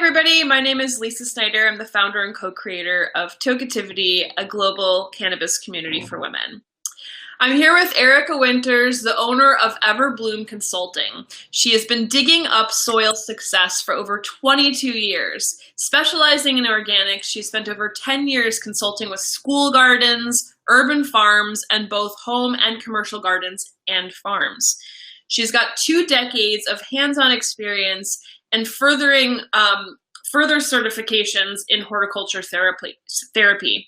everybody. My name is Lisa Snyder. I'm the founder and co-creator of Tokeativity, a global cannabis community for women. I'm here with Erica Winters, the owner of Everbloom Consulting. She has been digging up soil success for over 22 years. Specializing in organics, she spent over 10 years consulting with school gardens, urban farms, and both home and commercial gardens and farms. She's got 2 decades of hands-on experience and further certifications in horticulture therapy,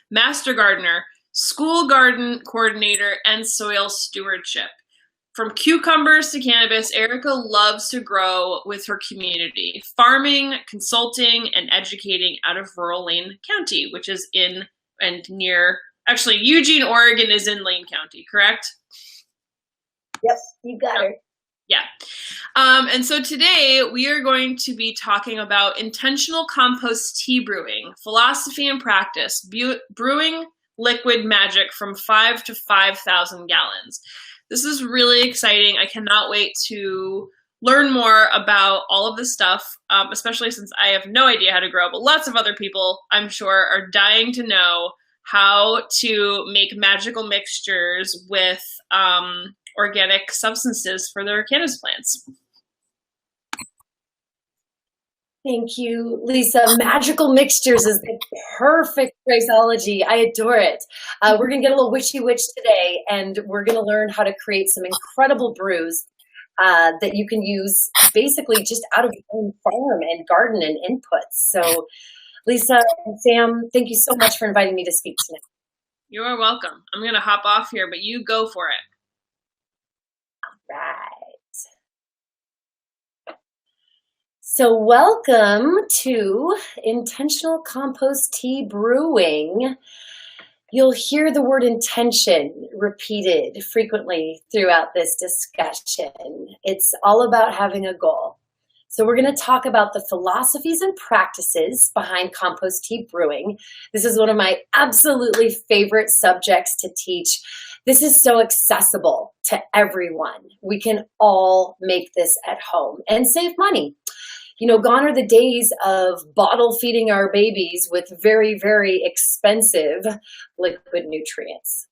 master gardener, school garden coordinator, and soil stewardship. From cucumbers to cannabis, Erica loves to grow with her community, farming, consulting, and educating out of rural Lane County, which is in and near, actually Eugene, Oregon is in Lane County, correct? Yep, you got her. Yeah. And so today we are going to be talking about intentional compost tea brewing, philosophy and practice, brewing liquid magic from 5 to 5,000 gallons. This is really exciting. I cannot wait to learn more about all of this stuff, especially since I have no idea how to grow, but lots of other people, I'm sure, are dying to know how to make magical mixtures with organic substances for their cannabis plants. Thank you, Lisa. Magical mixtures is the perfect phraseology. I adore it. We're going to get a little witchy-witch today, and we're going to learn how to create some incredible brews that you can use basically just out of your own farm and garden and inputs. So, Lisa and Sam, thank you so much for inviting me to speak tonight. You are welcome. I'm going to hop off here, but you go for it. Right. So welcome to Intentional Compost Tea Brewing. You'll hear the word intention repeated frequently throughout this discussion. It's all about having a goal. So we're going to talk about the philosophies and practices behind compost tea brewing. This is one of my absolutely favorite subjects to teach. This is so accessible to everyone. We can all make this at home and save money. You know, gone are the days of bottle feeding our babies with very, very expensive liquid nutrients.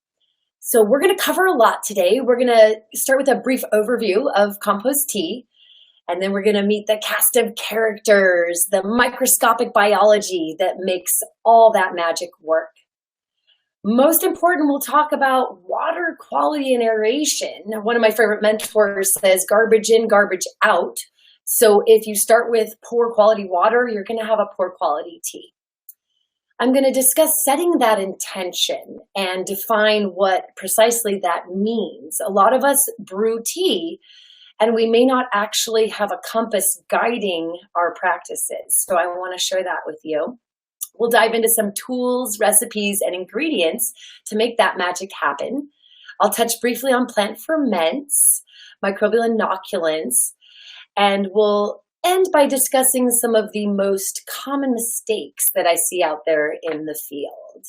So we're going to cover a lot today. We're going to start with a brief overview of compost tea, and then we're going to meet the cast of characters, the microscopic biology that makes all that magic work. Most important, we'll talk about water quality and aeration. One of my favorite mentors says garbage in, garbage out. So if you start with poor quality water, you're going to have a poor quality tea. I'm going to discuss setting that intention and define what precisely that means. A lot of us brew tea, and we may not actually have a compass guiding our practices. So I want to share that with you. We'll dive into some tools, recipes, and ingredients to make that magic happen. I'll touch briefly on plant ferments, microbial inoculants, and we'll end by discussing some of the most common mistakes that I see out there in the field.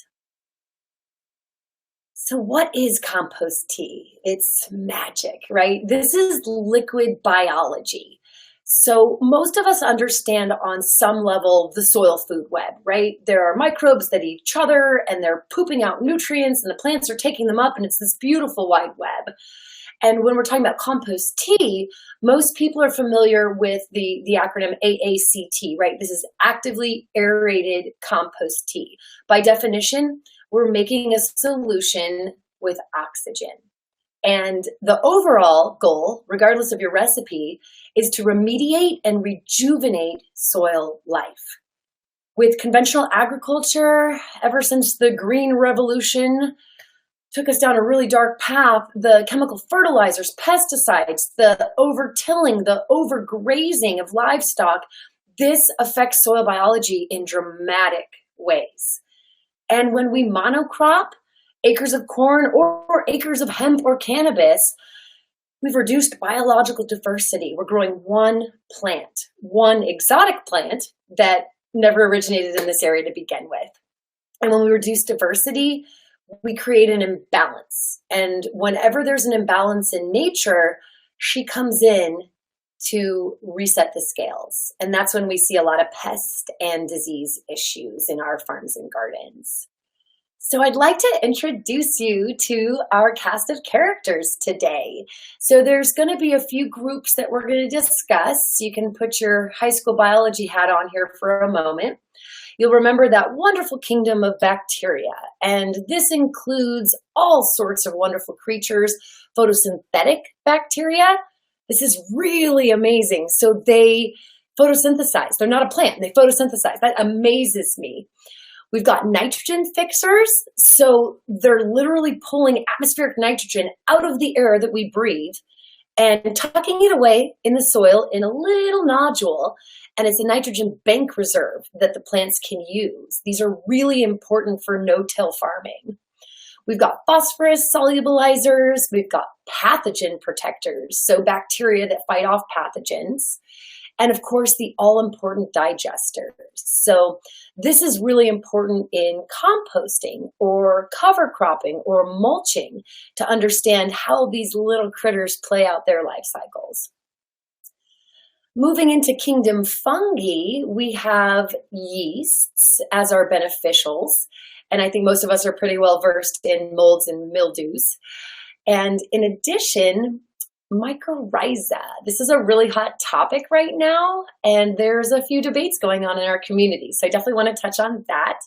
So what is compost tea? It's magic, right? This is liquid biology. So most of us understand on some level the soil food web, right? There are microbes that eat each other and they're pooping out nutrients and the plants are taking them up and it's this beautiful wide web. And when we're talking about compost tea, most people are familiar with the acronym AACT, right? This is actively aerated compost tea. By definition, we're making a solution with oxygen. And the overall goal, regardless of your recipe, is to remediate and rejuvenate soil life. With conventional agriculture, ever since the Green Revolution took us down a really dark path, the chemical fertilizers, pesticides, the over-tilling, the overgrazing of livestock, this affects soil biology in dramatic ways. And when we monocrop acres of corn or acres of hemp or cannabis, we've reduced biological diversity. We're growing one plant, one exotic plant that never originated in this area to begin with. And when we reduce diversity, we create an imbalance. And whenever there's an imbalance in nature, she comes in to reset the scales. And that's when we see a lot of pest and disease issues in our farms and gardens. So I'd like to introduce you to our cast of characters today. So there's going to be a few groups that we're going to discuss. You can put your high school biology hat on here for a moment. You'll remember that wonderful kingdom of bacteria, and this includes all sorts of wonderful creatures. Photosynthetic bacteria, this is really amazing. So they photosynthesize. They're not a plant, they photosynthesize. That amazes me. We've got nitrogen fixers, so they're literally pulling atmospheric nitrogen out of the air that we breathe and tucking it away in the soil in a little nodule, and it's a nitrogen bank reserve that the plants can use. These are really important for no-till farming. We've got phosphorus solubilizers, we've got pathogen protectors, so bacteria that fight off pathogens, and of course the all-important digesters. So this is really important in composting or cover cropping or mulching to understand how these little critters play out their life cycles. Moving into kingdom fungi, we have yeasts as our beneficials. And I think most of us are pretty well versed in molds and mildews. And in addition, mycorrhiza. This is a really hot topic right now, and there's a few debates going on in our community. So I definitely want to touch on that.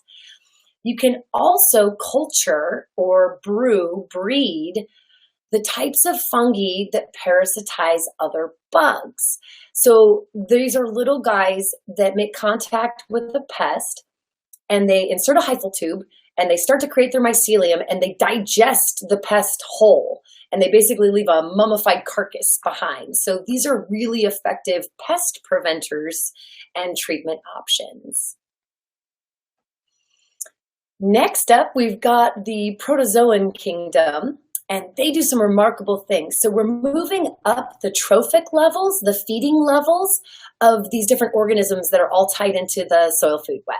You can also culture or breed the types of fungi that parasitize other bugs. So these are little guys that make contact with the pest, and they insert a hyphal tube, and they start to create their mycelium, and they digest the pest whole. And they basically leave a mummified carcass behind. So these are really effective pest preventers and treatment options. Next up, we've got the protozoan kingdom, and they do some remarkable things. So we're moving up the trophic levels, the feeding levels of these different organisms that are all tied into the soil food web.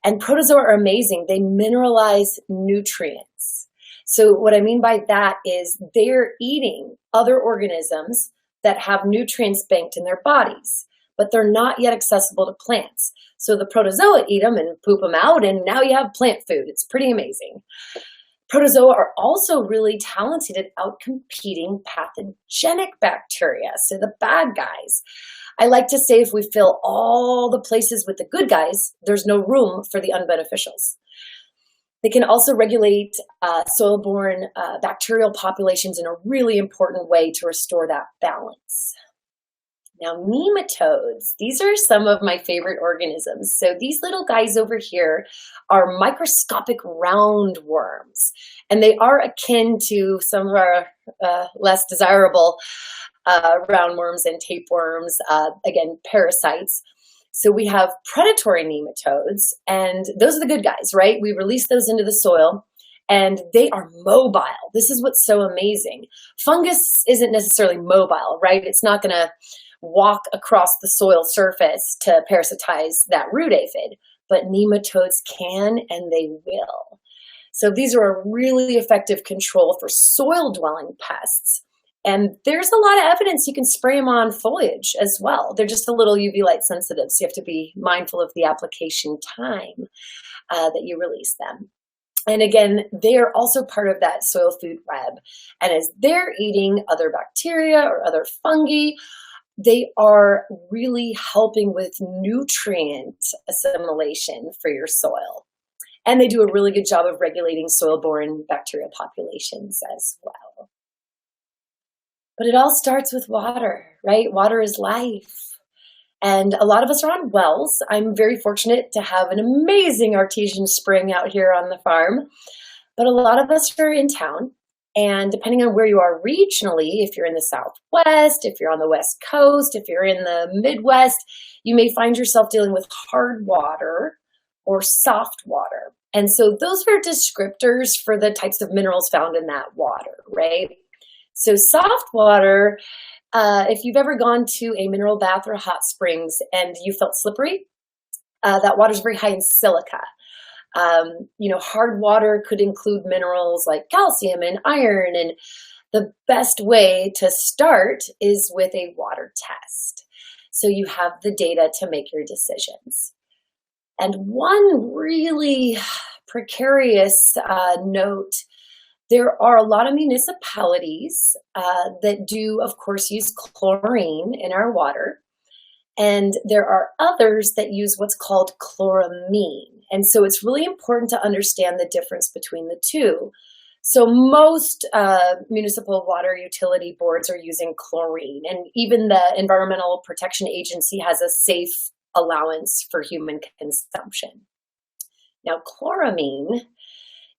And protozoa are amazing. They mineralize nutrients. So what I mean by that is they're eating other organisms that have nutrients banked in their bodies, but they're not yet accessible to plants. So the protozoa eat them and poop them out, and now you have plant food. It's pretty amazing. Protozoa are also really talented at outcompeting pathogenic bacteria, so the bad guys. I like to say if we fill all the places with the good guys, there's no room for the unbeneficials. They can also regulate soil-borne bacterial populations in a really important way to restore that balance. Now, nematodes, these are some of my favorite organisms. So these little guys over here are microscopic roundworms, and they are akin to some of our less desirable roundworms and tapeworms, again, parasites. So we have predatory nematodes, and those are the good guys, right? We release those into the soil, and they are mobile. This is what's so amazing. Fungus isn't necessarily mobile, right? It's not going to walk across the soil surface to parasitize that root aphid, but nematodes can, and they will. So these are a really effective control for soil-dwelling pests. And there's a lot of evidence you can spray them on foliage as well. They're just a little UV light sensitive, so you have to be mindful of the application time that you release them. And again, they are also part of that soil food web. And as they're eating other bacteria or other fungi, they are really helping with nutrient assimilation for your soil. And they do a really good job of regulating soil-borne bacterial populations as well. But it all starts with water, right? Water is life. And a lot of us are on wells. I'm very fortunate to have an amazing artesian spring out here on the farm. But a lot of us are in town. And depending on where you are regionally, if you're in the Southwest, if you're on the West Coast, if you're in the Midwest, you may find yourself dealing with hard water or soft water. And so those are descriptors for the types of minerals found in that water, right? So soft water, if you've ever gone to a mineral bath or hot springs and you felt slippery, that water is very high in silica. Hard water could include minerals like calcium and iron and The best way to start is with a water test. So you have the data to make your decisions. And one really precarious note, there are a lot of municipalities that do, of course, use chlorine in our water. And there are others that use what's called chloramine. And so it's really important to understand the difference between the two. So most municipal water utility boards are using chlorine, and even the Environmental Protection Agency has a safe allowance for human consumption. Now, chloramine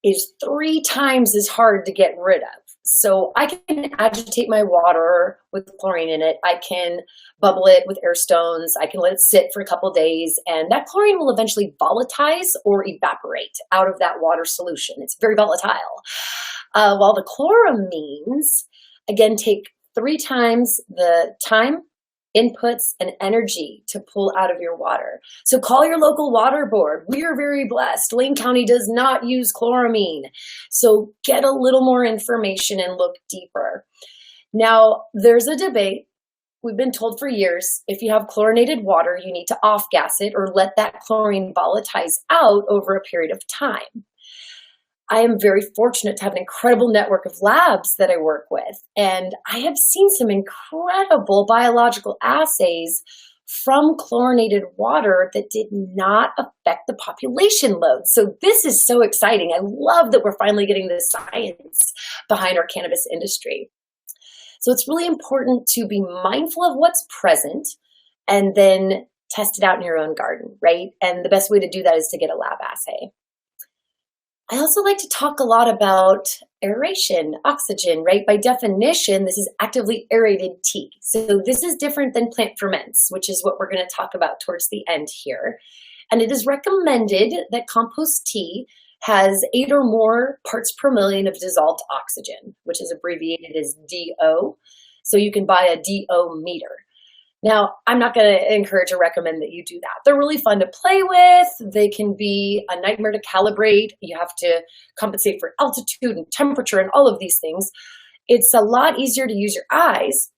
is 3 times as hard to get rid of. So I can agitate my water with chlorine in it. I can bubble it with air stones. I can let it sit for a couple days, and that chlorine will eventually volatilize or evaporate out of that water solution. It's very volatile. While the chloramines, again, take 3 times the time, inputs, and energy to pull out of your water. So call your local water board. We are very blessed. Lane County does not use chloramine. So get a little more information and look deeper. Now, there's a debate. We've been told for years, if you have chlorinated water, you need to off-gas it or let that chlorine volatilize out over a period of time. I am very fortunate to have an incredible network of labs that I work with, and I have seen some incredible biological assays from chlorinated water that did not affect the population load. So this is so exciting. I love that we're finally getting the science behind our cannabis industry. So it's really important to be mindful of what's present and then test it out in your own garden, right? And the best way to do that is to get a lab assay. I also like to talk a lot about aeration, oxygen, right? By definition, this is actively aerated tea. So this is different than plant ferments, which is what we're going to talk about towards the end here. And it is recommended that compost tea has 8 or more parts per million of dissolved oxygen, which is abbreviated as DO. So you can buy a DO meter. Now, I'm not going to encourage or recommend that you do that. They're really fun to play with. They can be a nightmare to calibrate. You have to compensate for altitude and temperature and all of these things. It's a lot easier to use your eyes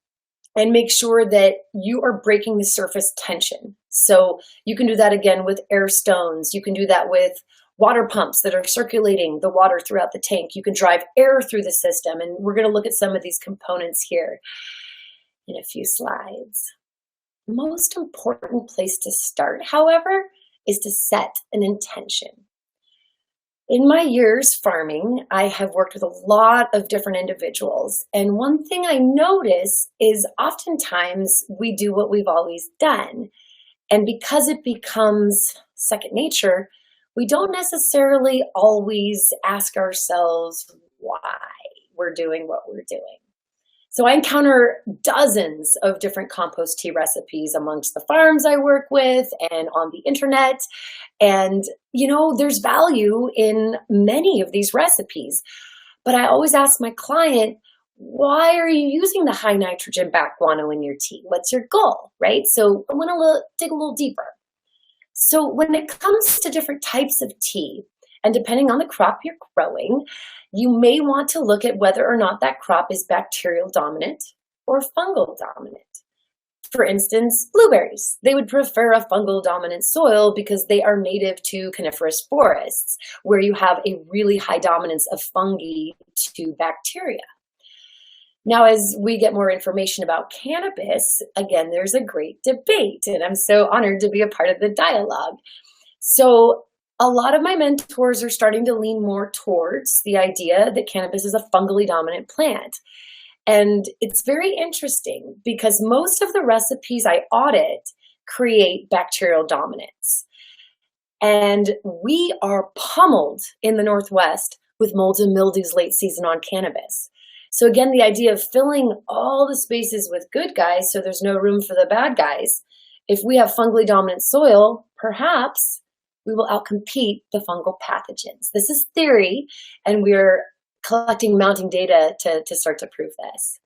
and make sure that you are breaking the surface tension. So you can do that again with air stones. You can do that with water pumps that are circulating the water throughout the tank. You can drive air through the system. And we're going to look at some of these components here in a few slides. Most important place to start, however, is to set an intention. In my years farming, I have worked with a lot of different individuals. And one thing I notice is oftentimes we do what we've always done. And because it becomes second nature, we don't necessarily always ask ourselves why we're doing what we're doing. So I encounter dozens of different compost tea recipes amongst the farms I work with and on the internet. And, there's value in many of these recipes. But I always ask my client, why are you using the high nitrogen back guano in your tea? What's your goal, right? So I want to dig a little deeper. So when it comes to different types of tea, and depending on the crop you're growing, you may want to look at whether or not that crop is bacterial dominant or fungal dominant. For instance, blueberries. They would prefer a fungal dominant soil because they are native to coniferous forests, where you have a really high dominance of fungi to bacteria. Now, as we get more information about cannabis, again, there's a great debate, and I'm so honored to be a part of the dialogue. So a lot of my mentors are starting to lean more towards the idea that cannabis is a fungally dominant plant. And it's very interesting because most of the recipes I audit create bacterial dominance. And we are pummeled in the Northwest with molds and mildews late season on cannabis. So again, the idea of filling all the spaces with good guys so there's no room for the bad guys. If we have fungally dominant soil, perhaps we will outcompete the fungal pathogens. This is theory, and we're collecting mounting data to start to prove this.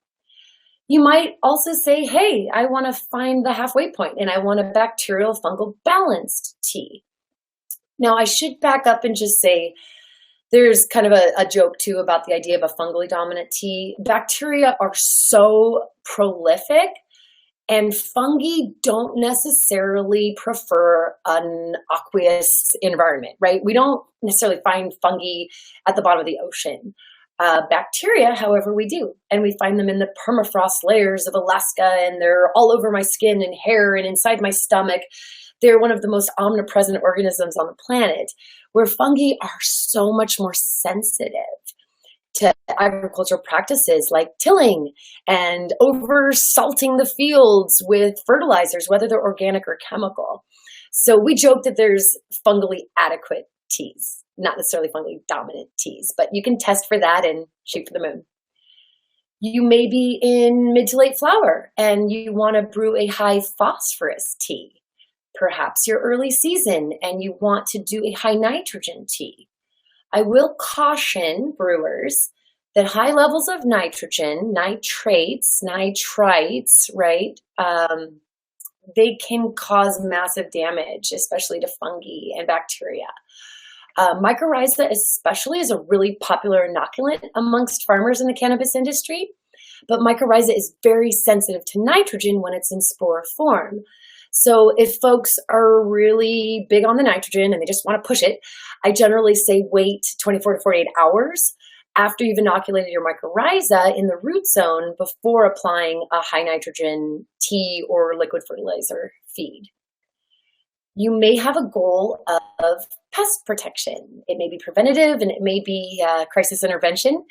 You might also say, hey, I want to find the halfway point, and I want a bacterial fungal balanced tea. Now, I should back up and just say There's kind of a joke too about the idea of a fungally dominant tea. Bacteria are so prolific, and fungi don't necessarily prefer an aqueous environment, right? We don't necessarily find fungi at the bottom of the ocean. Bacteria, however, we do. And we find them in the permafrost layers of Alaska, and they're all over my skin and hair and inside my stomach. They're one of the most omnipresent organisms on the planet, where fungi are so much more sensitive to agricultural practices like tilling and over salting the fields with fertilizers, whether they're organic or chemical. So we joke that there's fungally adequate teas, not necessarily fungally dominant teas, but you can test for that and shoot for the moon. You may be in mid to late flower and you want to brew a high phosphorus tea. Perhaps you're early season and you want to do a high nitrogen tea. I will caution brewers that high levels of nitrogen, nitrates, nitrites, right, they can cause massive damage, especially to fungi and bacteria. Mycorrhiza especially is a really popular inoculant amongst farmers in the cannabis industry, but mycorrhiza is very sensitive to nitrogen when it's in spore form. So if folks are really big on the nitrogen and they just want to push it, I generally say wait 24 to 48 hours after you've inoculated your mycorrhiza in the root zone before applying a high nitrogen tea or liquid fertilizer feed. You may have a goal of pest protection. It may be preventative and it may be crisis intervention,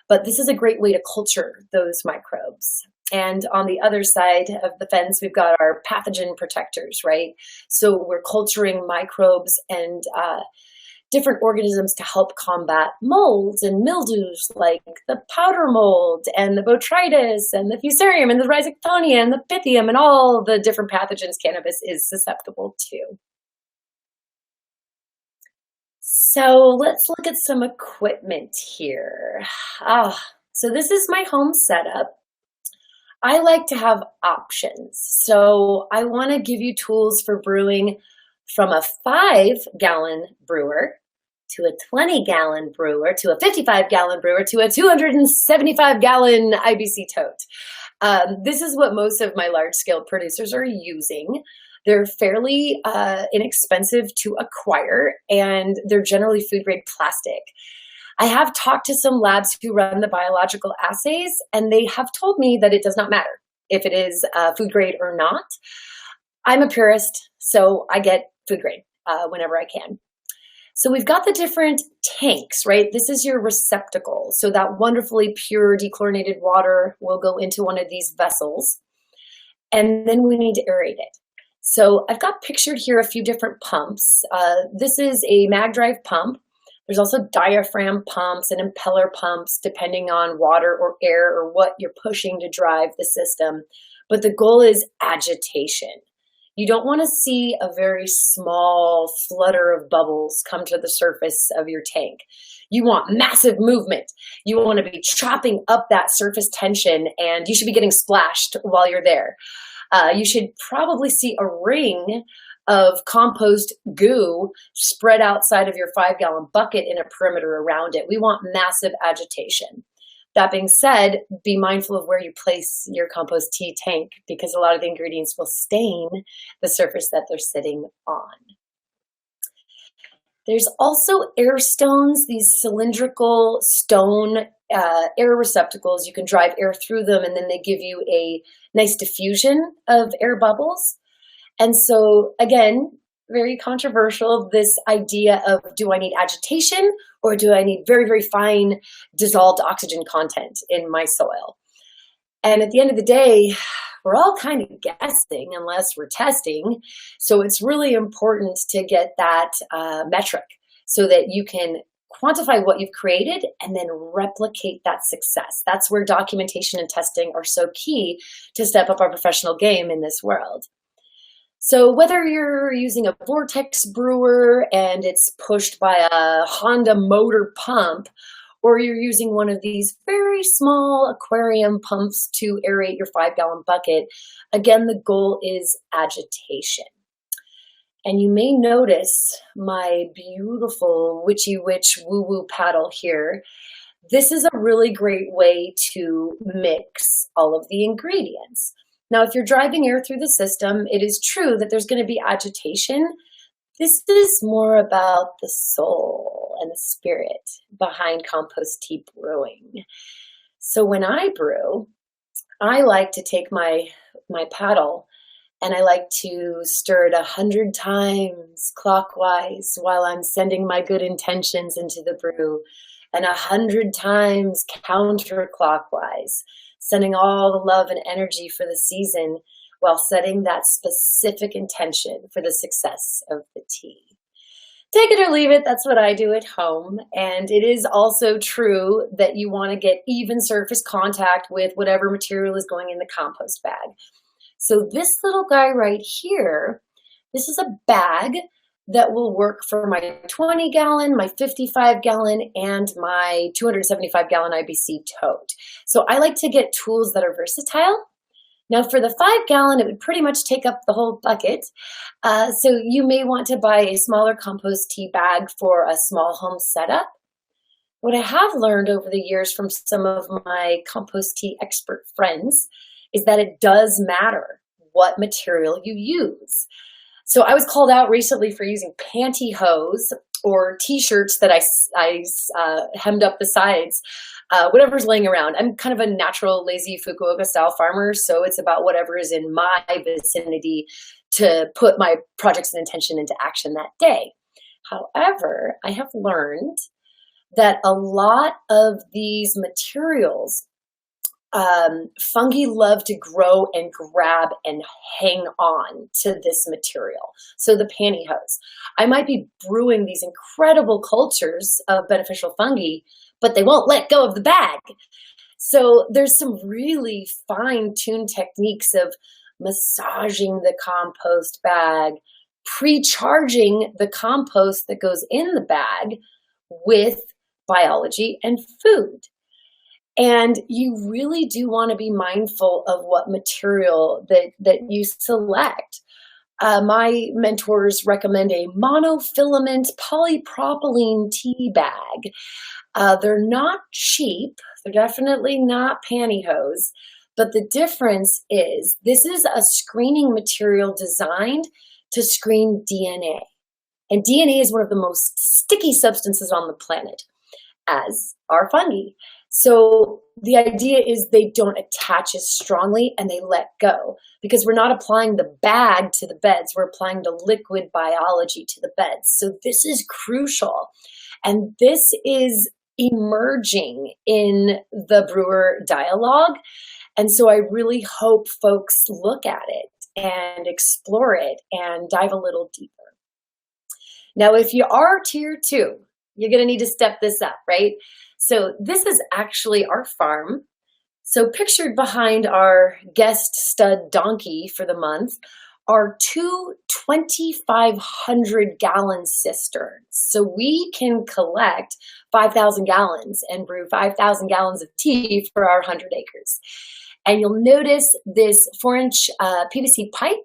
but this is a great way to culture those microbes. And on the other side of the fence, we've got our pathogen protectors, right? So we're culturing microbes and different organisms to help combat molds and mildews like the powder mold and the botrytis and the fusarium and the rhizoctonia and the pythium and all the different pathogens cannabis is susceptible to. So let's look at some equipment here. So this is my home setup. I like to have options. So I want to give you tools for brewing from a 5-gallon brewer to a 20-gallon brewer to a 55-gallon brewer to a 275-gallon IBC tote. This is what most of my large-scale producers are using. They're fairly inexpensive to acquire, and they're generally food-grade plastic. I have talked to some labs who run the biological assays, and they have told me that it does not matter if it is food grade or not. I'm a purist, so I get food grade whenever I can. So we've got the different tanks, right? This is your receptacle. So that wonderfully pure dechlorinated water will go into one of these vessels, and then we need to aerate it. So I've got pictured here a few different pumps. This is a mag drive pump. There's also diaphragm pumps and impeller pumps, depending on water or air or what you're pushing to drive the system. But the goal is agitation. You don't want to see a very small flutter of bubbles come to the surface of your tank. You want massive movement. You want to be chopping up that surface tension, and you should be getting splashed while you're there. You should probably see a ring of compost goo spread outside of your 5-gallon bucket in a perimeter around it. We want massive agitation. That being said, be mindful of where you place your compost tea tank because a lot of the ingredients will stain the surface that they're sitting on. There's also air stones, these cylindrical stone air receptacles. You can drive air through them and then they give you a nice diffusion of air bubbles. And so, again, very controversial, this idea of do I need agitation or do I need very, very fine dissolved oxygen content in my soil? And at the end of the day, we're all kind of guessing unless we're testing. So it's really important to get that metric so that you can quantify what you've created and then replicate that success. That's where documentation and testing are so key to step up our professional game in this world. So whether you're using a vortex brewer and it's pushed by a Honda motor pump, or you're using one of these very small aquarium pumps to aerate your 5-gallon bucket, again, the goal is agitation. And you may notice my beautiful witchy witch woo-woo paddle here. This is a really great way to mix all of the ingredients. Now, if you're driving air through the system, it is true that there's going to be agitation. This is more about the soul and the spirit behind compost tea brewing. So when I brew, I like to take my paddle and I like to stir it 100 times clockwise while I'm sending my good intentions into the brew, and 100 times counterclockwise, sending all the love and energy for the season while setting that specific intention for the success of the tea. Take it or leave it, that's what I do at home. And it is also true that you want to get even surface contact with whatever material is going in the compost bag. So this little guy right here, this is a bag that will work for my 20 gallon, my 55 gallon, and my 275 gallon IBC tote. So I like to get tools that are versatile. Now for the 5 gallon, it would pretty much take up the whole bucket. So you may want to buy a smaller compost tea bag for a small home setup. What I have learned over the years from some of my compost tea expert friends is that it does matter what material you use. So I was called out recently for using pantyhose or t-shirts that I hemmed up the sides, whatever's laying around. I'm kind of a natural, lazy Fukuoka style farmer, so it's about whatever is in my vicinity to put my projects and intention into action that day. However, I have learned that a lot of these materials, fungi love to grow and grab and hang on to this material. So the pantyhose. I might be brewing these incredible cultures of beneficial fungi, but they won't let go of the bag. So there's some really fine-tuned techniques of massaging the compost bag, pre-charging the compost that goes in the bag with biology and food. And you really do want to be mindful of what material that you select. My mentors recommend a monofilament polypropylene tea bag. They're not cheap. They're definitely not pantyhose. But the difference is this is a screening material designed to screen DNA. And DNA is one of the most sticky substances on the planet, as are fungi. So the idea is they don't attach as strongly and they let go, because we're not applying the bag to the beds, we're applying the liquid biology to the beds. So this is crucial. And this is emerging in the brewer dialogue. And so I really hope folks look at it and explore it and dive a little deeper. Now, if you are tier 2, you're going to need to step this up, right? So this is actually our farm. So pictured behind our guest stud donkey for the month are two 2,500 gallon cisterns. So we can collect 5,000 gallons and brew 5,000 gallons of tea for our 100 acres. And you'll notice this 4-inch PVC pipe.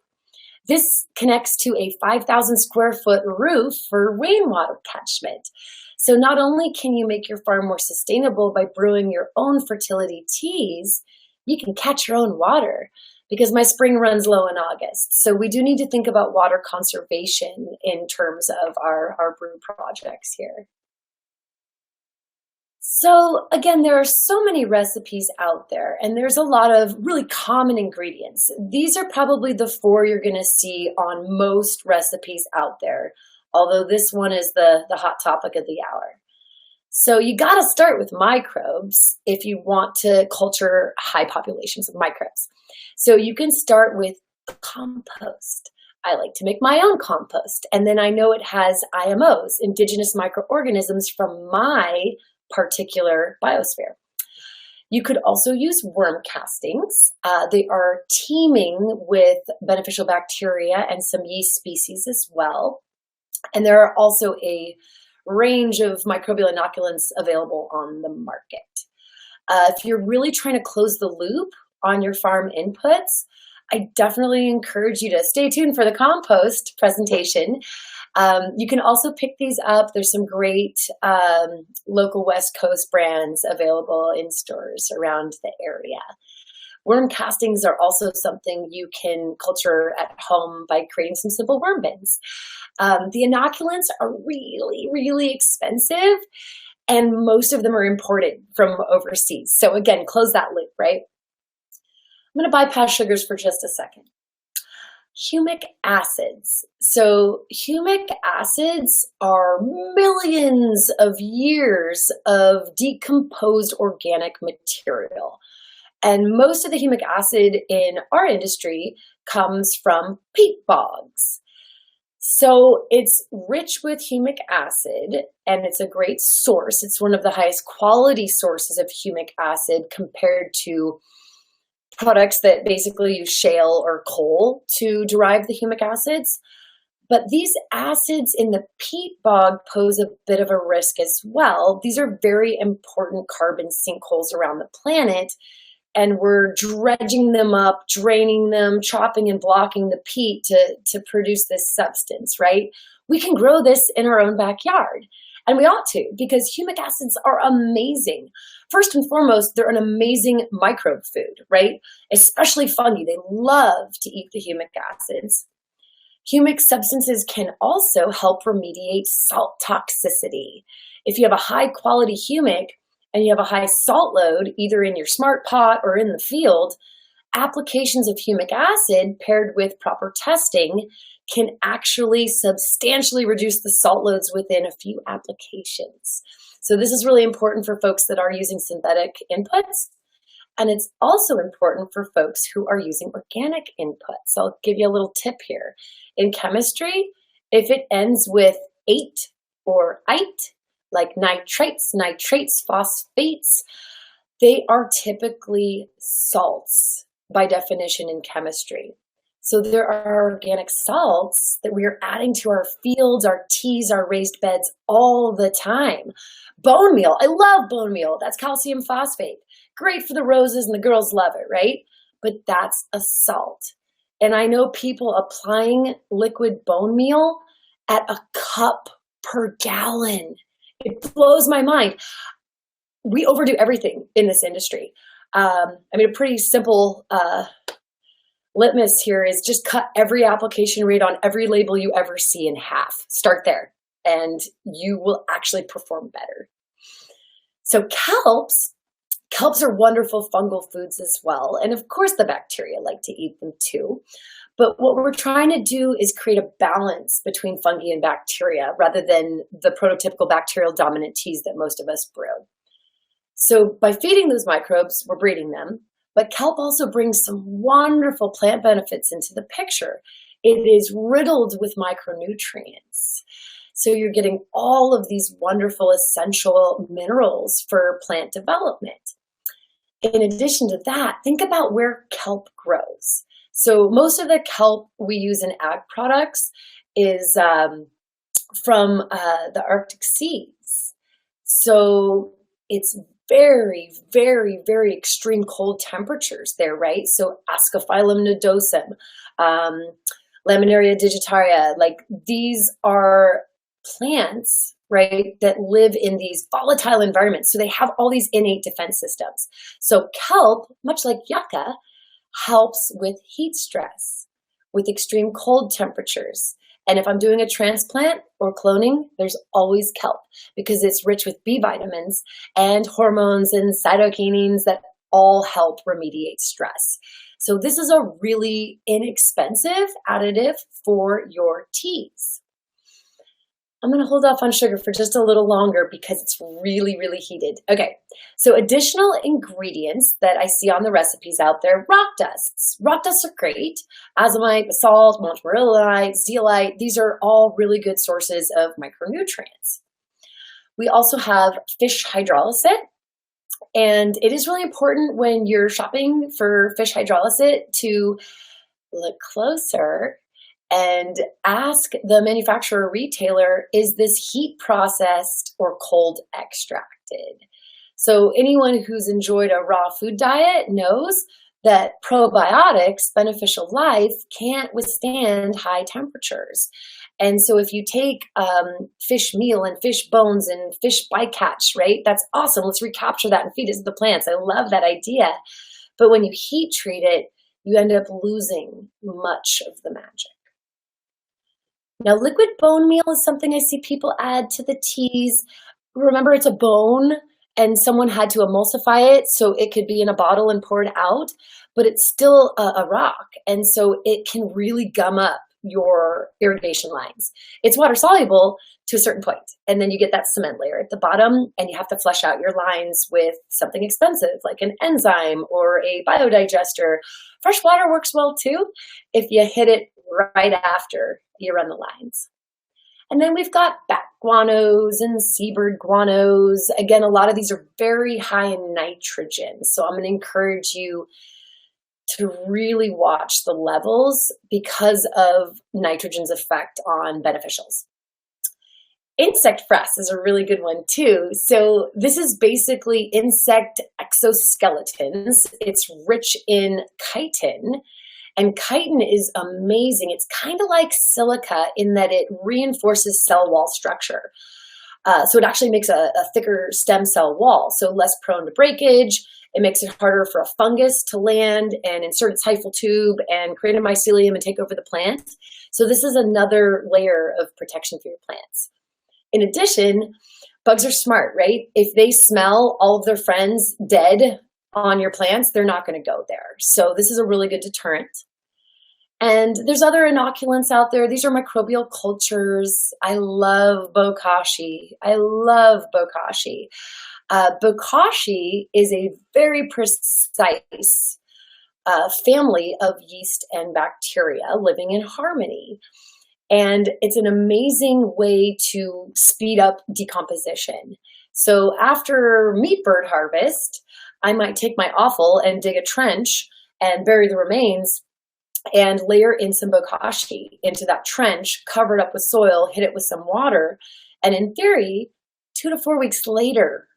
This connects to a 5,000 square foot roof for rainwater catchment. So not only can you make your farm more sustainable by brewing your own fertility teas, you can catch your own water, because my spring runs low in August. So we do need to think about water conservation in terms of our brew projects here. So again, there are so many recipes out there, and there's a lot of really common ingredients. These are probably the 4 you're going to see on most recipes out there, although this one is the hot topic of the hour. So you got to start with microbes if you want to culture high populations of microbes. So you can start with compost. I like to make my own compost, and then I know it has IMOs, indigenous microorganisms from my particular biosphere. You could also use worm castings. They are teeming with beneficial bacteria and some yeast species as well. And there are also a range of microbial inoculants available on the market. If you're really trying to close the loop on your farm inputs, I definitely encourage you to stay tuned for the compost presentation. You can also pick these up. There's some great local West Coast brands available in stores around the area. Worm castings are also something you can culture at home by creating some simple worm bins. The inoculants are really, really expensive, and most of them are imported from overseas. So again, close that loop, right? I'm going to bypass sugars for just a second. Humic acids. So humic acids are millions of years of decomposed organic material. And most of the humic acid in our industry comes from peat bogs. So it's rich with humic acid, and it's a great source. It's one of the highest quality sources of humic acid compared to products that basically use shale or coal to derive the humic acids. But these acids in the peat bog pose a bit of a risk as well. These are very important carbon sinkholes around the planet, and we're dredging them up, draining them, chopping and blocking the peat to produce this substance, right? We can grow this in our own backyard, and we ought to, because humic acids are amazing. First and foremost, they're an amazing microbe food, right? Especially fungi. They love to eat the humic acids. Humic substances can also help remediate salt toxicity. If you have a high quality humic and you have a high salt load, either in your smart pot or in the field, applications of humic acid paired with proper testing can actually substantially reduce the salt loads within a few applications. So this is really important for folks that are using synthetic inputs. And it's also important for folks who are using organic inputs. I'll give you a little tip here. In chemistry, if it ends with ate or ite, like nitrates, phosphates, they are typically salts by definition in chemistry. So there are organic salts that we are adding to our fields, our teas, our raised beds all the time. Bone meal, I love bone meal. That's calcium phosphate. Great for the roses and the girls love it, right? But that's a salt. And I know people applying liquid bone meal at a cup per gallon. It blows my mind. We overdo everything in this industry. I mean, a pretty simple litmus here is just cut every application rate on every label you ever see in half. Start there, and you will actually perform better. So kelps are wonderful fungal foods as well. And of course, the bacteria like to eat them too. But what we're trying to do is create a balance between fungi and bacteria rather than the prototypical bacterial dominant teas that most of us brew. So by feeding those microbes, we're breeding them. But kelp also brings some wonderful plant benefits into the picture. It is riddled with micronutrients. So you're getting all of these wonderful essential minerals for plant development. In addition to that, think about where kelp grows. So most of the kelp we use in ag products is from the Arctic seas. So it's very, very, very extreme cold temperatures there, right? So Ascophyllum nodosum, Laminaria digitaria, like these are plants, right, that live in these volatile environments. So they have all these innate defense systems. So kelp, much like yucca, helps with heat stress, with extreme cold temperatures. And if I'm doing a transplant or cloning, there's always kelp because it's rich with B vitamins and hormones and cytokinins that all help remediate stress. So this is a really inexpensive additive for your teas. I'm going to hold off on sugar for just a little longer because it's really, really heated. Okay, so additional ingredients that I see on the recipes out there, rock dusts. Rock dusts are great. Azomite, basalt, montmorillonite, zeolite, these are all really good sources of micronutrients. We also have fish hydrolysate, and it is really important when you're shopping for fish hydrolysate to look closer and ask the manufacturer or retailer, is this heat processed or cold extracted? So anyone who's enjoyed a raw food diet knows that probiotics, beneficial life, can't withstand high temperatures. And so if you take fish meal and fish bones and fish bycatch, right, that's awesome. Let's recapture that and feed it to the plants. I love that idea. But when you heat treat it, you end up losing much of the magic. Now, liquid bone meal is something I see people add to the teas. Remember, it's a bone and someone had to emulsify it so it could be in a bottle and poured out, but it's still a rock. And so it can really gum up your irrigation lines. It's water soluble to a certain point, and then you get that cement layer at the bottom, and you have to flush out your lines with something expensive like an enzyme or a biodigester. Fresh water works well too if you hit it right after you run the lines. And then we've got bat guanos and seabird guanos. Again, a lot of these are very high in nitrogen, so I'm going to encourage you to really watch the levels because of nitrogen's effect on beneficials. Insect frass is a really good one too. So this is basically insect exoskeletons. It's rich in chitin, and chitin is amazing. It's kind of like silica in that it reinforces cell wall structure. So it actually makes a thicker stem cell wall, so less prone to breakage. It makes it harder for a fungus to land and insert its hyphal tube and create a mycelium and take over the plant. So this is another layer of protection for your plants. In addition, bugs are smart, right? If they smell all of their friends dead on your plants, they're not going to go there. So this is a really good deterrent. And there's other inoculants out there. These are microbial cultures. I love bokashi. Bokashi is a very precise family of yeast and bacteria living in harmony. And it's an amazing way to speed up decomposition. So after meat bird harvest, I might take my offal and dig a trench and bury the remains and layer in some bokashi into that trench, cover it up with soil, hit it with some water. And in theory, 2 to 4 weeks later,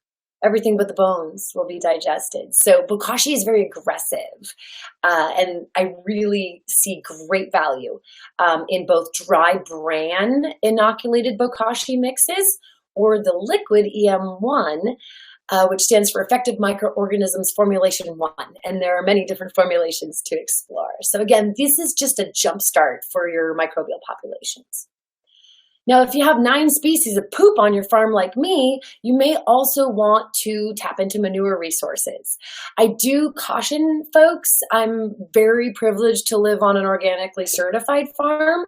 everything but the bones will be digested. So bokashi is very aggressive. And I really see great value in both dry bran inoculated bokashi mixes or the liquid EM1, which stands for Effective Microorganisms Formulation 1. And there are many different formulations to explore. So again, this is just a jumpstart for your microbial populations. Now, if you have 9 species of poop on your farm like me, you may also want to tap into manure resources. I do caution folks, I'm very privileged to live on an organically certified farm,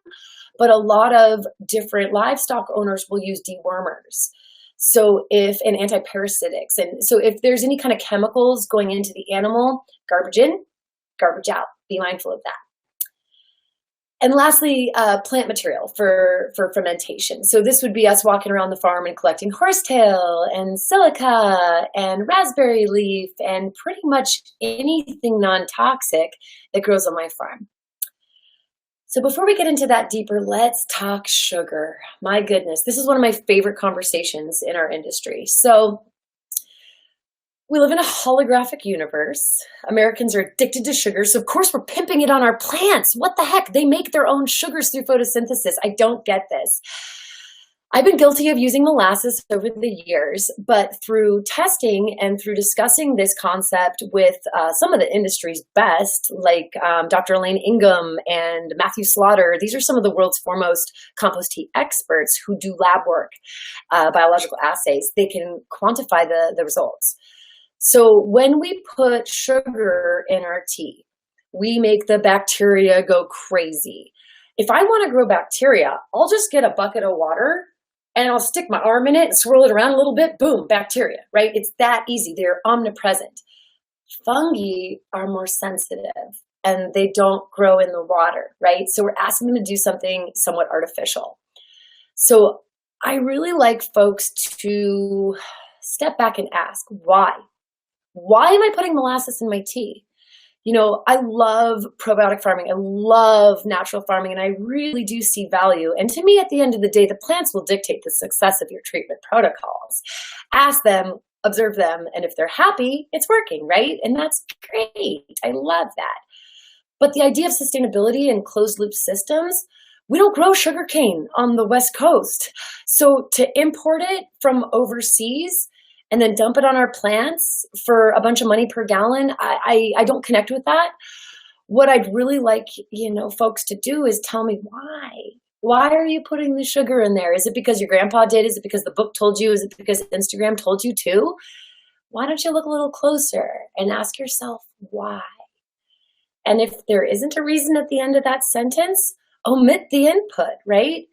but a lot of different livestock owners will use dewormers. So and antiparasitics. And so if there's any kind of chemicals going into the animal, garbage in, garbage out. Be mindful of that. And lastly, plant material for fermentation. So this would be us walking around the farm and collecting horsetail and silica and raspberry leaf and pretty much anything non-toxic that grows on my farm. So before we get into that deeper, let's talk sugar. My goodness, this is one of my favorite conversations in our industry. So we live in a holographic universe. Americans are addicted to sugar, so of course we're pimping it on our plants. What the heck? They make their own sugars through photosynthesis. I don't get this. I've been guilty of using molasses over the years, but through testing and through discussing this concept with some of the industry's best, like Dr. Elaine Ingham and Matthew Slaughter, these are some of the world's foremost compost tea experts who do lab work, biological assays. They can quantify the results. So when we put sugar in our tea, we make the bacteria go crazy. If I want to grow bacteria, I'll just get a bucket of water and I'll stick my arm in it and swirl it around a little bit, boom, bacteria, right? It's that easy. They're omnipresent. Fungi are more sensitive and they don't grow in the water, right? So we're asking them to do something somewhat artificial. So I really like folks to step back and ask, why? Why am I putting molasses in my tea? You know, I love probiotic farming. I love natural farming, and I really do see value. And to me, at the end of the day, the plants will dictate the success of your treatment protocols. Ask them, observe them, and if they're happy, it's working, right? And that's great. I love that. But the idea of sustainability and closed loop systems, we don't grow sugarcane on the West Coast. So to import it from overseas and then dump it on our plants for a bunch of money per gallon, I don't connect with that. What I'd really like, folks to do is tell me why. Why are you putting the sugar in there? Is it because your grandpa did? Is it because the book told you? Is it because Instagram told you to? Why don't you look a little closer and ask yourself why? And if there isn't a reason at the end of that sentence, omit the input, right?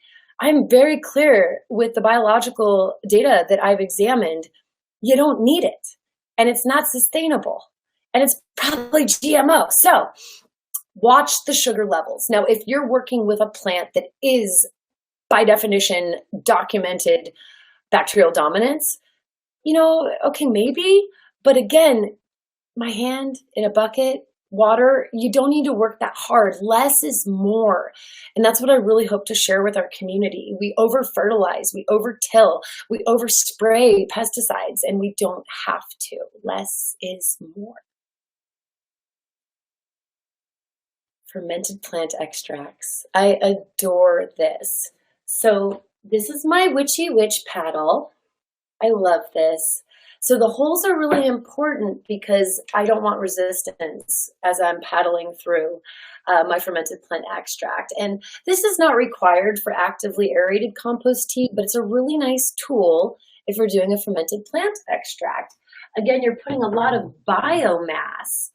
I'm very clear with the biological data that I've examined. You don't need it, and it's not sustainable, and it's probably GMO. So watch the sugar levels. Now, if you're working with a plant that is, by definition, documented bacterial dominance, okay, maybe. But again, my hand in a bucket, water, you don't need to work that hard. Less is more. And that's what I really hope to share with our community. We over-fertilize, we over-till, we overspray pesticides, and we don't have to. Less is more. Fermented plant extracts. I adore this. So this is my witchy witch paddle. I love this. So the holes are really important because I don't want resistance as I'm paddling through my fermented plant extract. And this is not required for actively aerated compost tea, but it's a really nice tool if you're doing a fermented plant extract. Again, you're putting a lot of biomass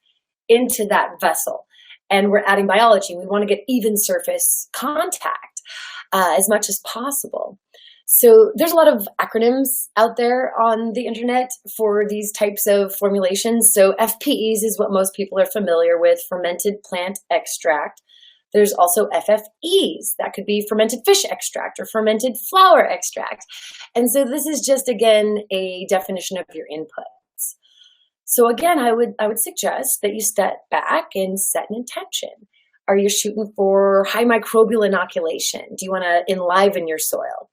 into that vessel, and we're adding biology. We want to get even surface contact as much as possible. So there's a lot of acronyms out there on the internet for these types of formulations. So FPEs is what most people are familiar with, fermented plant extract. There's also FFEs, that could be fermented fish extract or fermented flower extract. And so this is just, again, a definition of your inputs. So again, I would suggest that you step back and set an intention. Are you shooting for high microbial inoculation? Do you want to enliven your soil?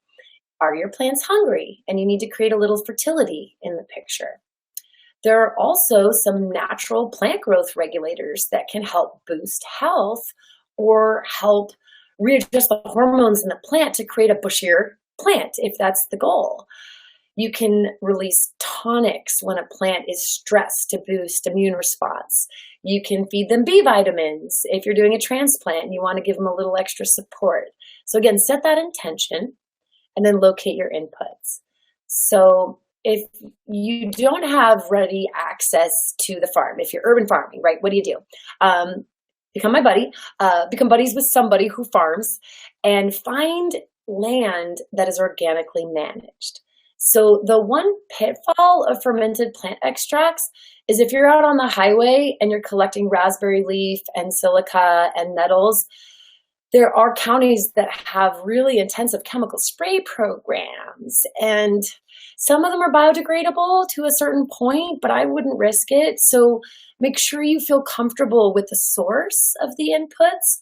Are your plants hungry and you need to create a little fertility in the picture? There are also some natural plant growth regulators that can help boost health or help readjust the hormones in the plant to create a bushier plant, if that's the goal. You can release tonics when a plant is stressed to boost immune response. You can feed them B vitamins if you're doing a transplant and you want to give them a little extra support. So again, set that intention and then locate your inputs. So if you don't have ready access to the farm, if you're urban farming, right, what do? Become my buddy, become buddies with somebody who farms, and find land that is organically managed. So the one pitfall of fermented plant extracts is if you're out on the highway and you're collecting raspberry leaf and silica and nettles, there are counties that have really intensive chemical spray programs, and some of them are biodegradable to a certain point, but I wouldn't risk it. So make sure you feel comfortable with the source of the inputs.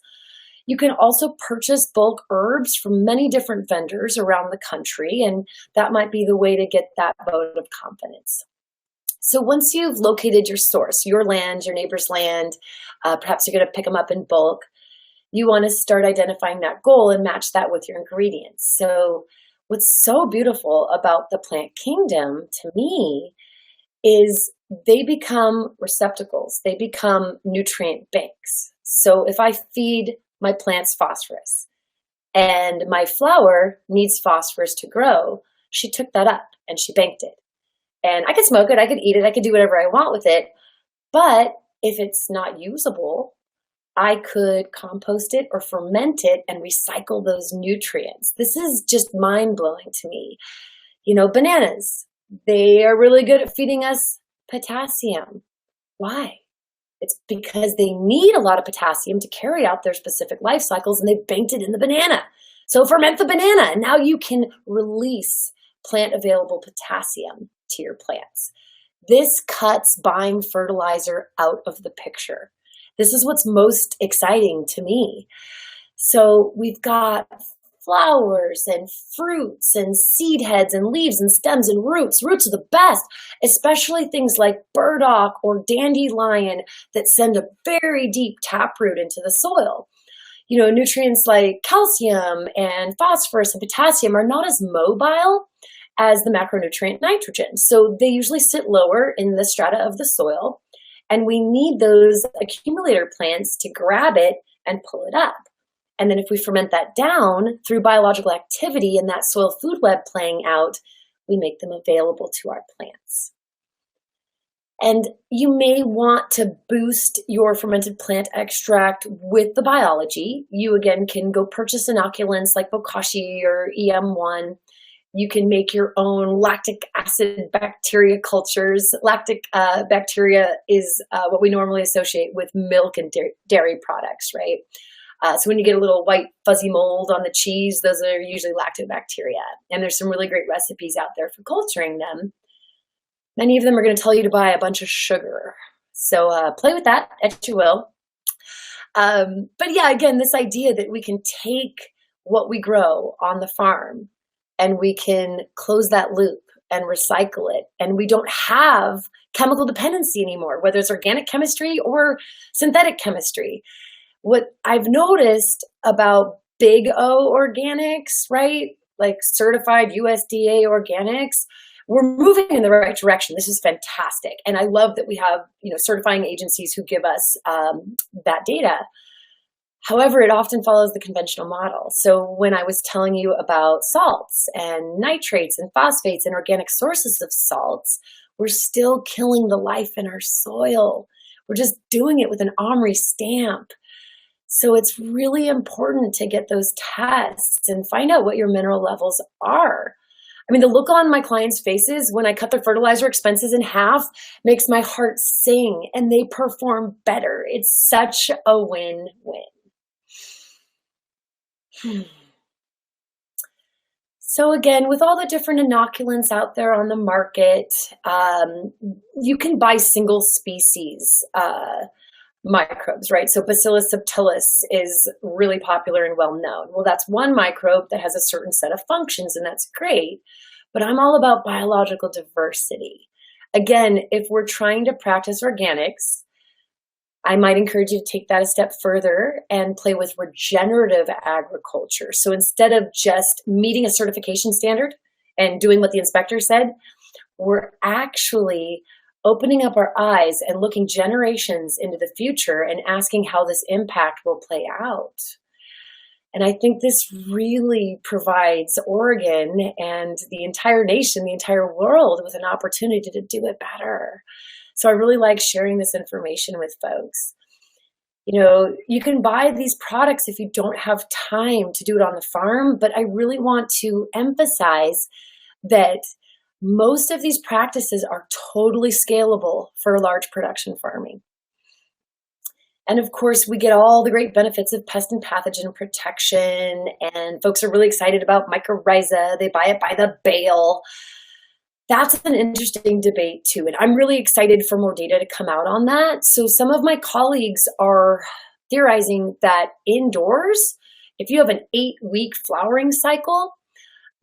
You can also purchase bulk herbs from many different vendors around the country, and that might be the way to get that vote of confidence. So once you've located your source, your land, your neighbor's land, perhaps you're going to pick them up in bulk, you want to start identifying that goal and match that with your ingredients. So what's so beautiful about the plant kingdom to me is they become receptacles. They become nutrient banks. So if I feed my plants phosphorus and my flower needs phosphorus to grow, she took that up and she banked it. And I could smoke it, I could eat it, I could do whatever I want with it. But if it's not usable, I could compost it or ferment it and recycle those nutrients. This is just mind-blowing to me. Bananas, they are really good at feeding us potassium. Why? It's because they need a lot of potassium to carry out their specific life cycles, and they banked it in the banana. So ferment the banana, and now you can release plant-available potassium to your plants. This cuts buying fertilizer out of the picture. This is what's most exciting to me. So we've got flowers and fruits and seed heads and leaves and stems and roots. Roots are the best, especially things like burdock or dandelion that send a very deep taproot into the soil. Nutrients like calcium and phosphorus and potassium are not as mobile as the macronutrient nitrogen. So they usually sit lower in the strata of the soil, and we need those accumulator plants to grab it and pull it up. And then if we ferment that down through biological activity and that soil food web playing out, we make them available to our plants. And you may want to boost your fermented plant extract with the biology. You, again, can go purchase inoculants like bokashi or EM1. You can make your own lactic acid bacteria cultures. Lactic bacteria is what we normally associate with milk and dairy products, right? So when you get a little white fuzzy mold on the cheese, those are usually lactobacteria. And there's some really great recipes out there for culturing them. Many of them are going to tell you to buy a bunch of sugar. So play with that as you will. But yeah, again, this idea that we can take what we grow on the farm and we can close that loop and recycle it. And we don't have chemical dependency anymore, whether it's organic chemistry or synthetic chemistry. What I've noticed about big O organics, right? Like certified USDA organics, we're moving in the right direction. This is fantastic. And I love that we have, certifying agencies who give us that data. However, it often follows the conventional model. So when I was telling you about salts and nitrates and phosphates and organic sources of salts, we're still killing the life in our soil. We're just doing it with an OMRI stamp. So it's really important to get those tests and find out what your mineral levels are. I mean, the look on my clients' faces when I cut their fertilizer expenses in half makes my heart sing, and they perform better. It's such a win-win. So again, with all the different inoculants out there on the market, you can buy single species microbes, right? So Bacillus subtilis is really popular and well known. Well, that's one microbe that has a certain set of functions, and that's great. But I'm all about biological diversity. Again, if we're trying to practice organics, I might encourage you to take that a step further and play with regenerative agriculture. So instead of just meeting a certification standard and doing what the inspector said, we're actually opening up our eyes and looking generations into the future and asking how this impact will play out. And I think this really provides Oregon and the entire nation, the entire world, with an opportunity to do it better. So I really like sharing this information with folks. You can buy these products if you don't have time to do it on the farm, but I really want to emphasize that most of these practices are totally scalable for large production farming. And of course, we get all the great benefits of pest and pathogen protection, and folks are really excited about mycorrhiza. They buy it by the bale. That's an interesting debate too, and I'm really excited for more data to come out on that. So some of my colleagues are theorizing that indoors, if you have an 8-week flowering cycle,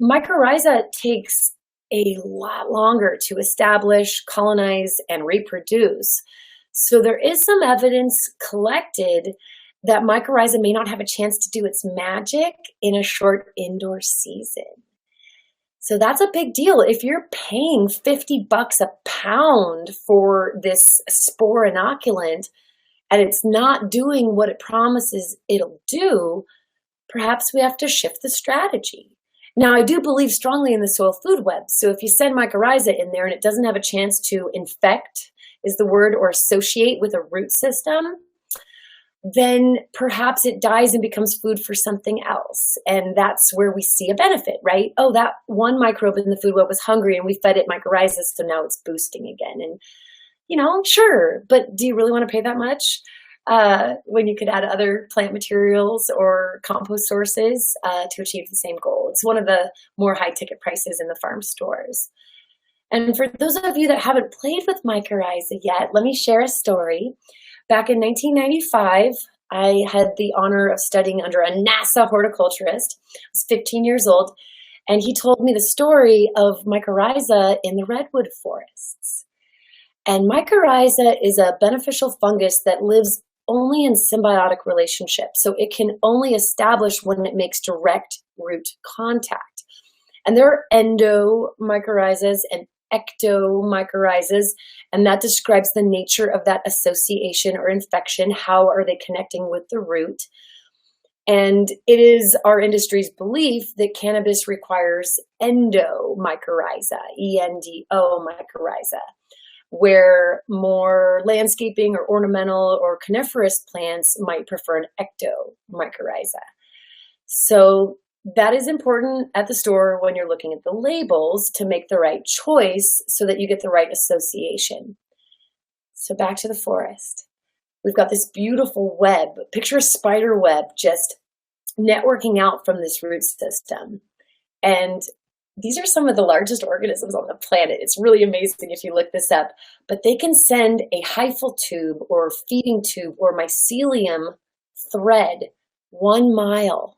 mycorrhiza takes a lot longer to establish, colonize, and reproduce. So there is some evidence collected that mycorrhiza may not have a chance to do its magic in a short indoor season. So that's a big deal. If you're paying $50 a pound for this spore inoculant and it's not doing what it promises it'll do, perhaps we have to shift the strategy. Now, I do believe strongly in the soil food web. So if you send mycorrhiza in there and it doesn't have a chance to infect, is the word, or associate with a root system, then perhaps it dies and becomes food for something else. And that's where we see a benefit, right? Oh, that one microbe in the food web was hungry and we fed it mycorrhiza, so now it's boosting again. And, sure, but do you really want to pay that much when you could add other plant materials or compost sources to achieve the same goal? It's one of the more high ticket prices in the farm stores. And for those of you that haven't played with mycorrhiza yet, let me share a story. Back in 1995, I had the honor of studying under a NASA horticulturist. I was 15 years old, and he told me the story of mycorrhiza in the redwood forests. And mycorrhiza is a beneficial fungus that lives only in symbiotic relationships, so it can only establish when it makes direct root contact. And there are endomycorrhizas and ectomycorrhizas, and that describes the nature of that association or infection. How are they connecting with the root? And it is our industry's belief that cannabis requires endomycorrhiza, ENDO mycorrhiza, where more landscaping or ornamental or coniferous plants might prefer an ectomycorrhiza. So that is important at the store when you're looking at the labels to make the right choice so that you get the right association. So back to the forest. We've got this beautiful web. Picture a spider web just networking out from this root system. And these are some of the largest organisms on the planet. It's really amazing if you look this up. But they can send a hyphal tube or feeding tube or mycelium thread 1 mile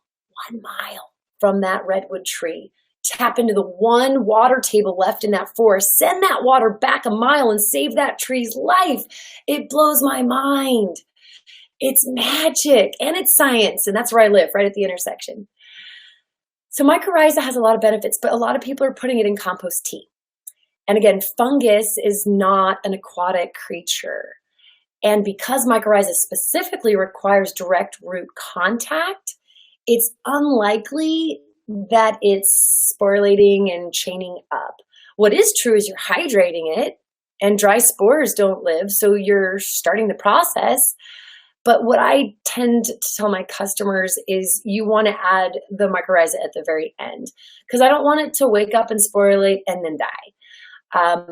from that redwood tree, tap into the one water table left in that forest, send that water back 1 mile and save that tree's life. It blows my mind. It's magic and it's science. And that's where I live, right at the intersection. So mycorrhiza has a lot of benefits, but a lot of people are putting it in compost tea. And again, fungus is not an aquatic creature. And because mycorrhiza specifically requires direct root contact, it's unlikely that it's sporulating and chaining up. What is true is you're hydrating it, and dry spores don't live, so you're starting the process. But what I tend to tell my customers is you want to add the mycorrhiza at the very end, because I don't want it to wake up and sporulate and then die.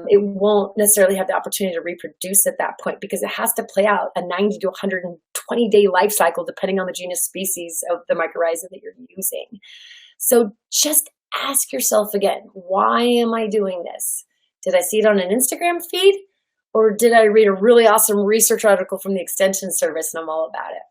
It won't necessarily have the opportunity to reproduce at that point because it has to play out a 90 to 120-day life cycle depending on the genus species of the mycorrhiza that you're using. So just ask yourself again, why am I doing this? Did I see it on an Instagram feed? Or did I read a really awesome research article from the Extension Service and I'm all about it?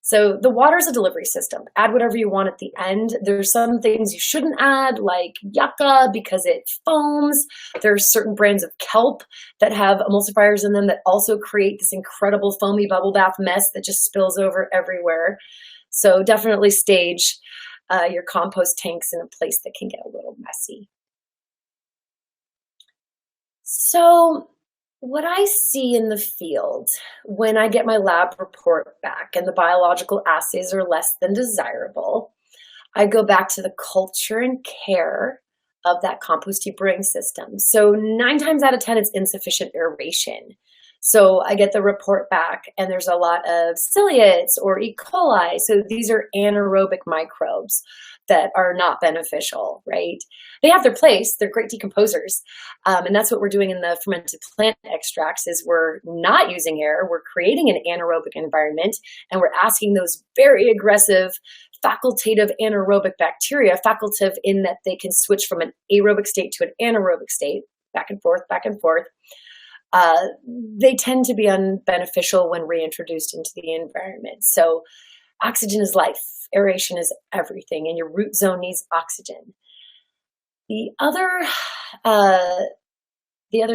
So the water is a delivery system. Add whatever you want at the end. There's some things you shouldn't add, like yucca, because it foams. There's certain brands of kelp that have emulsifiers in them that also create this incredible foamy bubble bath mess that just spills over everywhere. So definitely stage your compost tanks in a place that can get a little messy. So what I see in the field when I get my lab report back and the biological assays are less than desirable, I go back to the culture and care of that compost tea brewing system. So 9 times out of 10, it's insufficient aeration. So I get the report back and there's a lot of ciliates or E. coli. So these are anaerobic microbes that are not beneficial, right? They have their place, they're great decomposers. And that's what we're doing in the fermented plant extracts is we're not using air, we're creating an anaerobic environment and we're asking those very aggressive facultative anaerobic bacteria, facultative in that they can switch from an aerobic state to an anaerobic state, back and forth, back and forth. They tend to be unbeneficial when reintroduced into the environment. So oxygen is life, aeration is everything, and your root zone needs oxygen. The other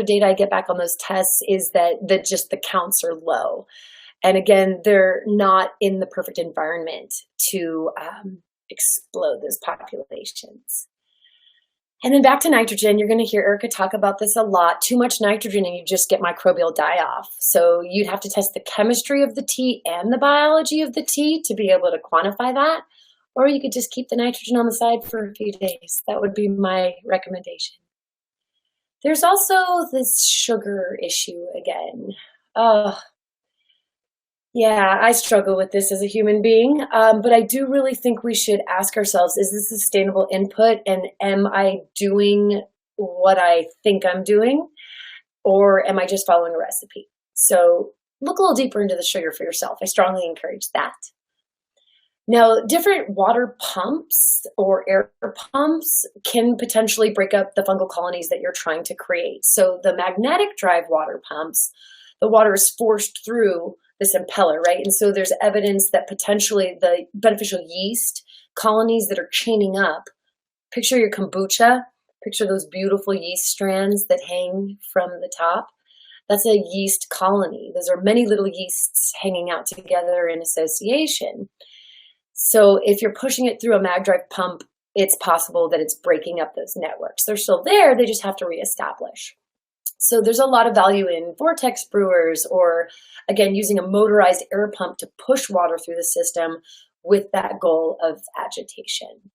data I get back on those tests is that just the counts are low. And again, they're not in the perfect environment to explode those populations. And then back to nitrogen, you're going to hear Erica talk about this a lot. Too much nitrogen and you just get microbial die-off. So you'd have to test the chemistry of the tea and the biology of the tea to be able to quantify that. Or you could just keep the nitrogen on the side for a few days. That would be my recommendation. There's also this sugar issue again. Yeah, I struggle with this as a human being, but I do really think we should ask ourselves, is this sustainable input and am I doing what I think I'm doing or am I just following a recipe? So look a little deeper into the sugar for yourself. I strongly encourage that. Now, different water pumps or air pumps can potentially break up the fungal colonies that you're trying to create. So the magnetic drive water pumps, the water is forced through this impeller, right? And so there's evidence that potentially the beneficial yeast colonies that are chaining up, picture your kombucha, picture those beautiful yeast strands that hang from the top. That's a yeast colony. Those are many little yeasts hanging out together in association. So if you're pushing it through a mag drive pump, it's possible that it's breaking up those networks. They're still there, they just have to reestablish. So there's a lot of value in vortex brewers, or again, using a motorized air pump to push water through the system with that goal of agitation.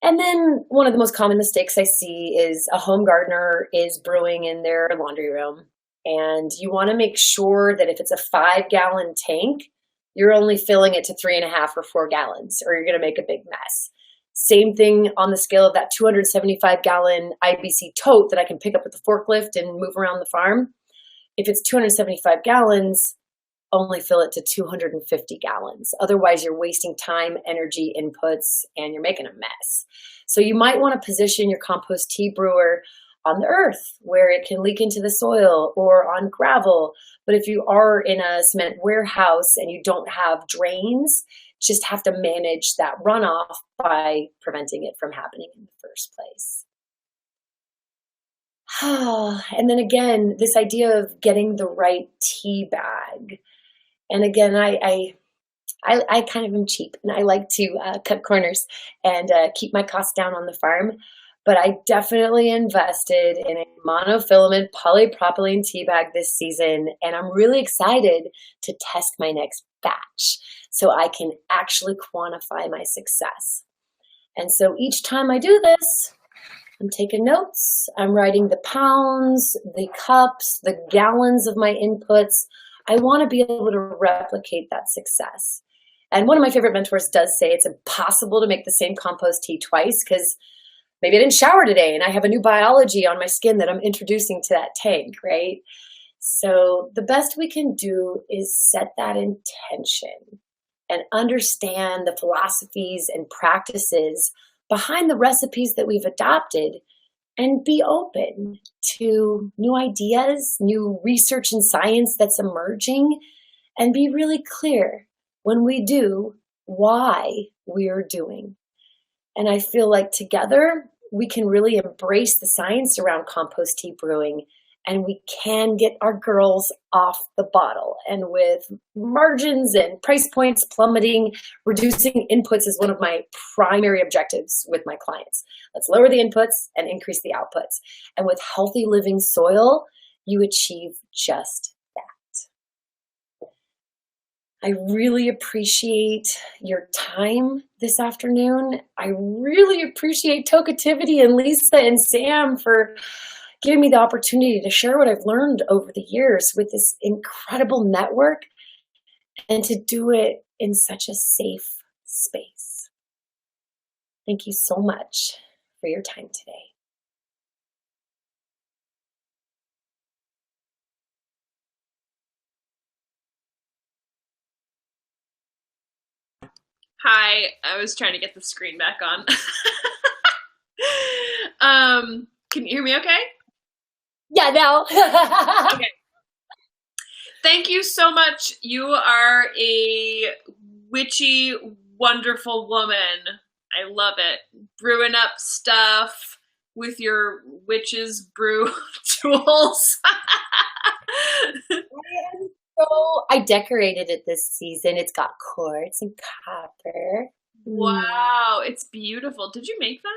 And then one of the most common mistakes I see is a home gardener is brewing in their laundry room. And you want to make sure that if it's a 5-gallon tank, you're only filling it to 3.5 or 4 gallons, or you're going to make a big mess. Same thing on the scale of that 275-gallon IBC tote that I can pick up with the forklift and move around the farm. If it's 275 gallons, only fill it to 250 gallons. Otherwise, you're wasting time, energy, inputs, and you're making a mess. So you might want to position your compost tea brewer on the earth where it can leak into the soil, or on gravel. But if you are in a cement warehouse and you don't have drains, just have to manage that runoff by preventing it from happening in the first place. And then again, this idea of getting the right tea bag. And again, I kind of am cheap, and I like to cut corners and keep my costs down on the farm. But I definitely invested in a monofilament polypropylene tea bag this season, and I'm really excited to test my next batch so I can actually quantify my success. And so each time I do this, I'm taking notes, I'm writing the pounds, the cups, the gallons of my inputs. I want to be able to replicate that success. And one of my favorite mentors does say it's impossible to make the same compost tea twice, because maybe I didn't shower today and I have a new biology on my skin that I'm introducing to that tank, right? So the best we can do is set that intention and understand the philosophies and practices behind the recipes that we've adopted, and be open to new ideas, new research and science that's emerging, and be really clear when we do why we're doing. And I feel like together we can really embrace the science around compost tea brewing, and we can get our girls off the bottle. And with margins and price points plummeting, reducing inputs is one of my primary objectives with my clients. Let's lower the inputs and increase the outputs. And with healthy living soil, you achieve just that. I really appreciate your time this afternoon. I really appreciate Tokeativity and Lisa and Sam for giving me the opportunity to share what I've learned over the years with this incredible network, and to do it in such a safe space. Thank you so much for your time today. Hi, I was trying to get the screen back on. Can you hear me okay? Yeah, now. Okay. Thank you so much. You are a witchy, wonderful woman. I love it. Brewing up stuff with your witch's brew tools. So I decorated it this season. It's got quartz and copper. Wow, it's beautiful. Did you make that?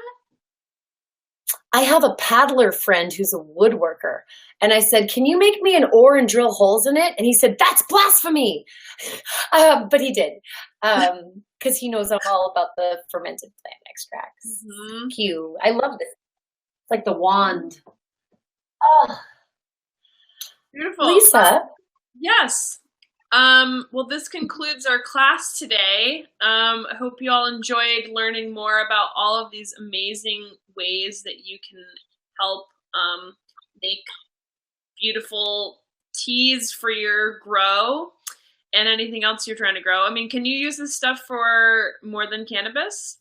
I have a paddler friend who's a woodworker, and I said, "Can you make me an oar and drill holes in it?" And he said, "That's blasphemy." But he did, because he knows I'm all about the fermented plant extracts. Mm-hmm. Cute. I love this. It's like the wand. Oh, beautiful. Lisa. Yes. Well, this concludes our class today. I hope you all enjoyed learning more about all of these amazing ways that you can help make beautiful teas for your grow and anything else you're trying to grow. I mean, can you use this stuff for more than cannabis?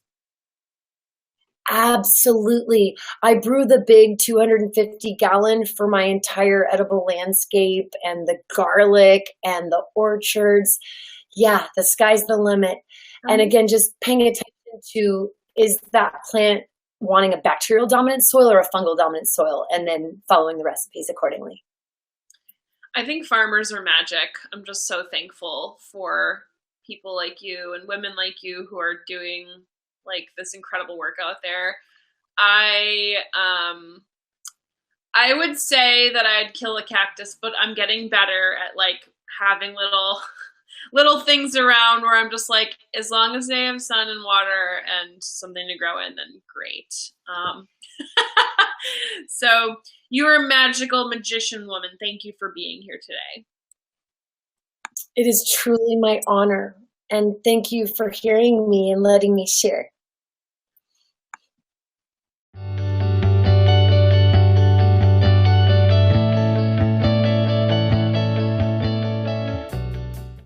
Absolutely. I brew the big 250-gallon for my entire edible landscape and the garlic and the orchards. Yeah, the sky's the limit. And again, just paying attention to, is that plant wanting a bacterial dominant soil or a fungal dominant soil, and then following the recipes accordingly. I think farmers are magic. I'm just so thankful for people like you and women like you who are doing like this incredible work out there. I I would say that I'd kill a cactus, but I'm getting better at like having little things around where I'm just like, as long as they have sun and water and something to grow in, then great. So you're a magical magician woman. Thank you for being here today. It is truly my honor. And thank you for hearing me and letting me share.